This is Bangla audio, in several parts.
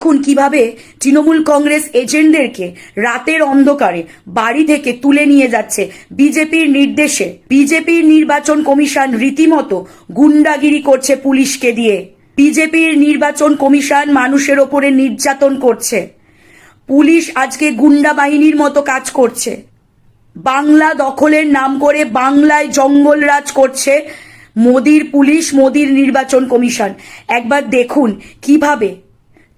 দেখুন কিভাবে তৃণমূল কংগ্রেস এজেন্টদেরকে রাতের অন্ধকারে বাড়ি থেকে তুলে নিয়ে যাচ্ছে বিজেপির নির্দেশে। বিজেপির নির্বাচন কমিশন রীতিমতো গুন্ডাগিরি করছে পুলিশকে দিয়ে। বিজেপির নির্বাচন কমিশন মানুষের ওপরে নির্যাতন করছে। পুলিশ আজকে গুন্ডা বাহিনীর মতো কাজ করছে। বাংলা দখলের নাম করে বাংলায় জঙ্গলরাজ করছে মোদির পুলিশ, মোদির নির্বাচন কমিশন। একবার দেখুন কিভাবে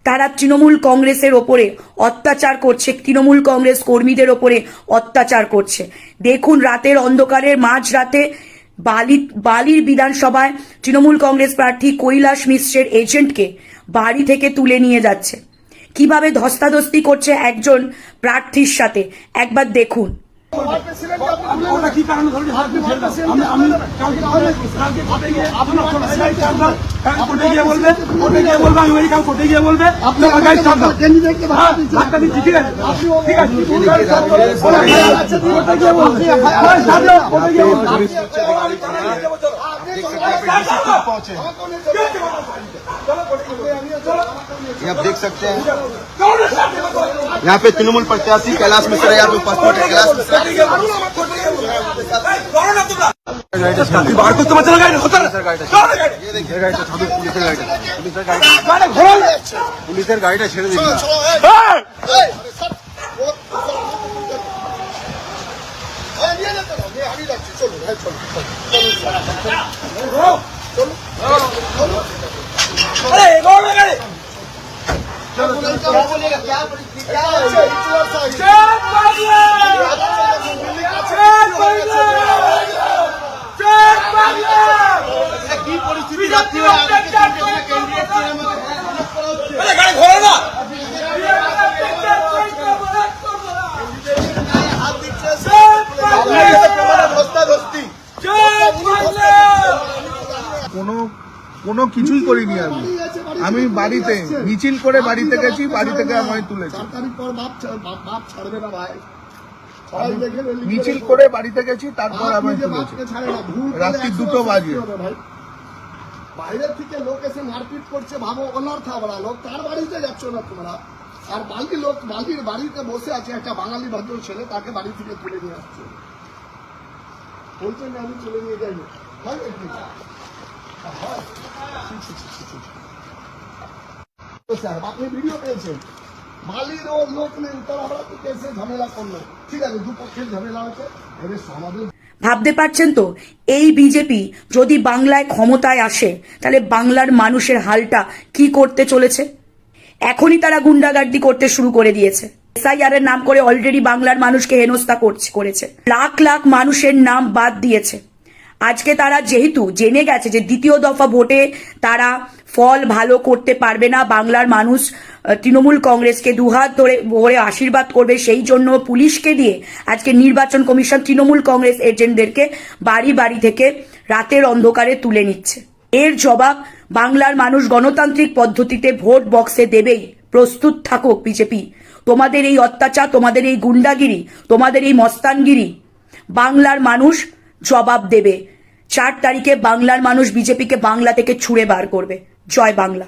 তারা তৃণমূল কংগ্রেসের ওপরে অত্যাচার করছে, তৃণমূল কংগ্রেস কর্মীদের ওপরে অত্যাচার করছে। দেখুন রাতের অন্ধকারের মাঝরাতে বালির বিধানসভায় তৃণমূল কংগ্রেস প্রার্থী কৈলাস মিশ্রের এজেন্টকে বাড়ি থেকে তুলে নিয়ে যাচ্ছে, কিভাবে ধস্তাধস্তি করছে একজন প্রার্থীর সাথে। একবার দেখুন। आप देख सकते हैं यहाँ पे तृणमूल प्रत्याशी कैलाश मिश्रा, यहाँ पे पासपोर्ट है कैलाश मिश्रा। পুলিশের গাড়িটা ছেড়ে দিন। কোনো কিছুই করিনি আমি বাড়িতে মিছিল করে বাড়িতে গেছি, বাড়ি থেকে আমায় তুলেছি। মিছিল করে বাড়িতে গেছি, তারপর আমায় তুলেছি রাত্রি 2টো বাজে। বাইরের থেকে লোক এসে মারপিট করছে, ভাবো অনর্থ আমরা লোক, তার বাড়িতে যাচ্ছ না তোমরা। আর বাকি লোক বালির বাড়িতে বসে আছে, একটা বাঙালি ভদ্র ছেলে, তাকে বাড়ি থেকে তুলে নিয়ে আসছে, বলছেন আমি চলে নিয়ে যাই। আপনি ভিডিও পেয়েছেন, বালির ও লোক নেই, তার আমরা এসে ঝামেলা করলো। ঠিক আছে, দুপক্ষের ঝামেলা হচ্ছে, এদের সমাধান। ভাবতে পারছেন তো, এই বিজেপি যদি বাংলায় ক্ষমতায় আসে তাহলে বাংলার মানুষের হালটা কি করতে চলেছে। এখনই তারা গুন্ডাগার্দি করতে শুরু করে দিয়েছে। এসআইআর এর নাম করে অলরেডি বাংলার মানুষকে হেনস্থা করেছে। লাখ লাখ মানুষের নাম বাদ দিয়েছে। আজকে তারা যেহেতু জেনে গেছে যে দ্বিতীয় দফা ভোটে তারা ফল ভালো করতে পারবে না, বাংলার মানুষ তৃণমূল কংগ্রেসকে দুহাত ধরে আশীর্বাদ করবে, সেই জন্য পুলিশকে দিয়ে আজকে নির্বাচন কমিশন তৃণমূল কংগ্রেস এজেন্টদেরকে বাড়ি বাড়ি থেকে রাতের অন্ধকারে তুলে নিচ্ছে। এর জবাব বাংলার মানুষ গণতান্ত্রিক পদ্ধতিতে ভোট বক্সে দেবেই। প্রস্তুত থাকো বিজেপি। তোমাদের এই অত্যাচার, তোমাদের এই গুন্ডাগিরি, তোমাদের এই মস্তানগিরি বাংলার মানুষ জবাব দেবে। 4 তারিখে বাংলার মানুষ বিজেপিকে বাংলা থেকে ছুঁড়ে বার করবে। জয় বাংলা।